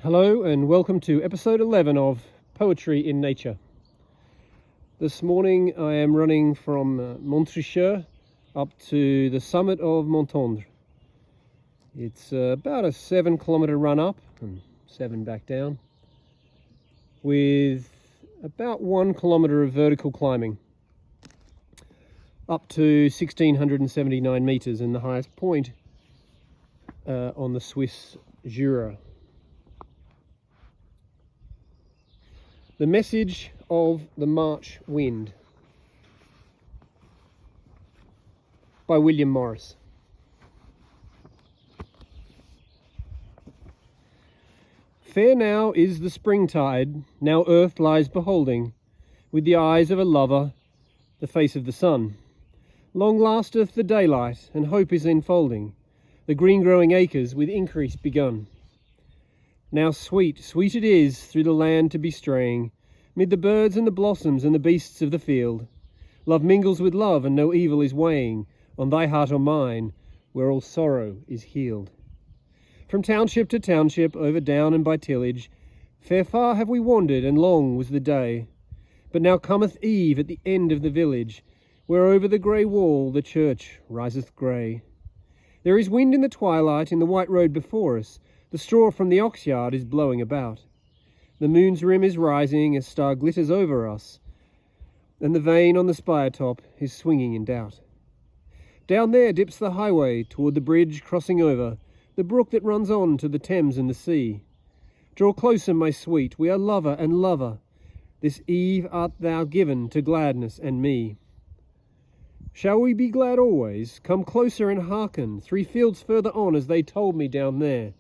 Hello and welcome to episode 11 of Poetry in Nature. This morning I am running from Montricher up to the summit of Montricher. It's about a 7-kilometer run up and 7 back down, with about 1 kilometer of vertical climbing up to 1,679 meters, and the highest point on the Swiss Jura. The Message of the March Wind by William Morris. Fair now is the springtide, now earth lies beholding, with the eyes of a lover, the face of the sun. Long lasteth the daylight, and hope is enfolding, the green-growing acres with increase begun. Now sweet, sweet it is through the land to be straying, mid the birds and the blossoms and the beasts of the field. Love mingles with love, and no evil is weighing on thy heart or mine, where all sorrow is healed. From township to township, over down and by tillage, fair far have we wandered, and long was the day. But now cometh eve at the end of the village, where over the grey wall the church riseth grey. There is wind in the twilight in the white road before us, the straw from the ox yard is blowing about. The moon's rim is rising, a star glitters over us, and the vane on the spire top is swinging in doubt. Down there dips the highway toward the bridge crossing over, the brook that runs on to the Thames and the sea. Draw closer, my sweet, we are lover and lover. This eve art thou given to gladness and me. Shall we be glad always? Come closer and hearken, 3 fields further on, as they told me down there.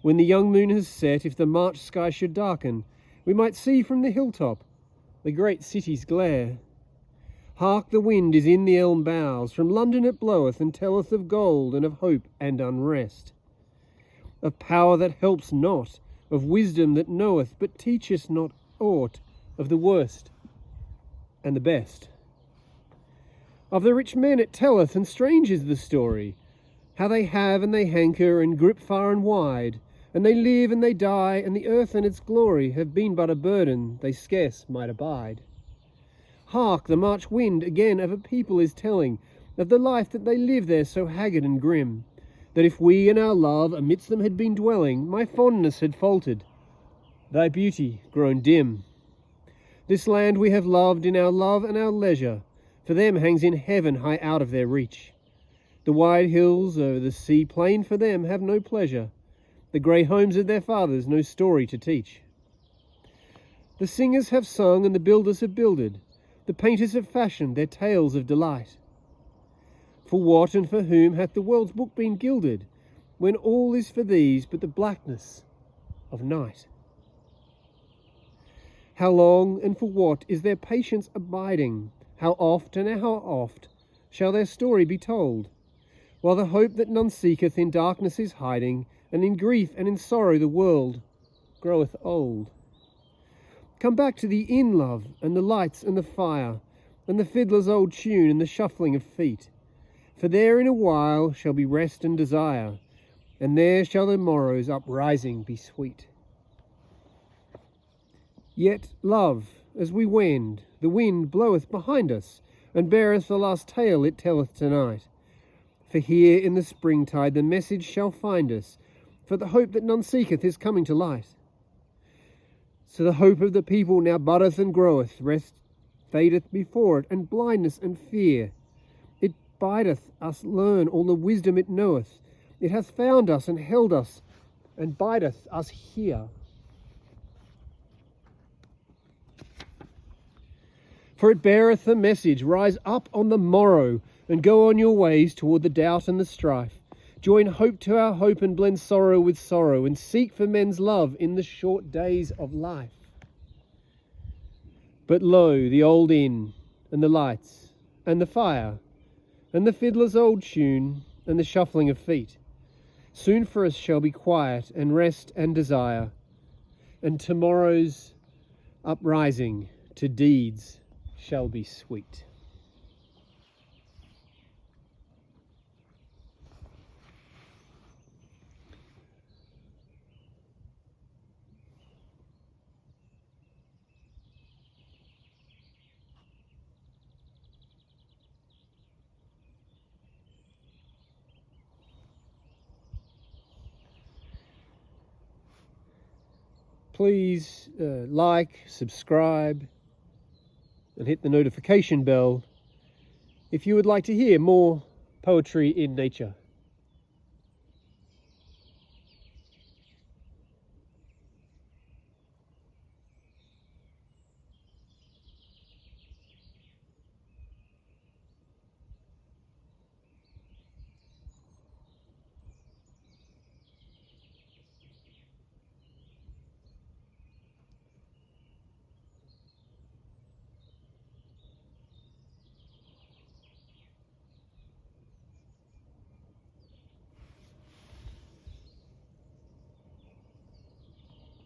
When the young moon has set, if the March sky should darken, we might see from the hilltop the great city's glare. Hark, the wind is in the elm boughs, from London it bloweth, and telleth of gold and of hope and unrest. Of power that helps not, of wisdom that knoweth, but teacheth not aught, of the worst and the best. Of the rich men it telleth, and strange is the story, how they have and they hanker and grip far and wide, and they live and they die, and the earth and its glory have been but a burden they scarce might abide. Hark, the March wind again of a people is telling, of the life that they live there so haggard and grim, that if we in our love amidst them had been dwelling, my fondness had faltered, thy beauty grown dim. This land we have loved in our love and our leisure, for them hangs in heaven high out of their reach. The wide hills over the sea plain for them have no pleasure, the grey homes of their fathers no story to teach. The singers have sung and the builders have builded, the painters have fashioned their tales of delight. For what and for whom hath the world's book been gilded, when all is for these but the blackness of night? How long and for what is their patience abiding? How oft and how oft shall their story be told, while the hope that none seeketh in darkness is hiding, and in grief and in sorrow the world groweth old. Come back to the inn, love, and the lights and the fire, and the fiddler's old tune and the shuffling of feet, for there in a while shall be rest and desire, and there shall the morrow's uprising be sweet. Yet, love, as we wend, the wind bloweth behind us, and beareth the last tale it telleth tonight. For here in the springtide the message shall find us, for the hope that none seeketh is coming to light. So the hope of the people now buddeth and groweth, rest fadeth before it, and blindness and fear. It bideth us learn all the wisdom it knoweth. It hath found us and held us, and bideth us here. For it beareth the message, rise up on the morrow, and go on your ways toward the doubt and the strife. Join hope to our hope, and blend sorrow with sorrow, and seek for men's love in the short days of life. But lo, the old inn, and the lights, and the fire, and the fiddler's old tune, and the shuffling of feet, soon for us shall be quiet, and rest and desire, and tomorrow's uprising to deeds shall be sweet. please like, subscribe, and hit the notification bell if you would like to hear more poetry in nature.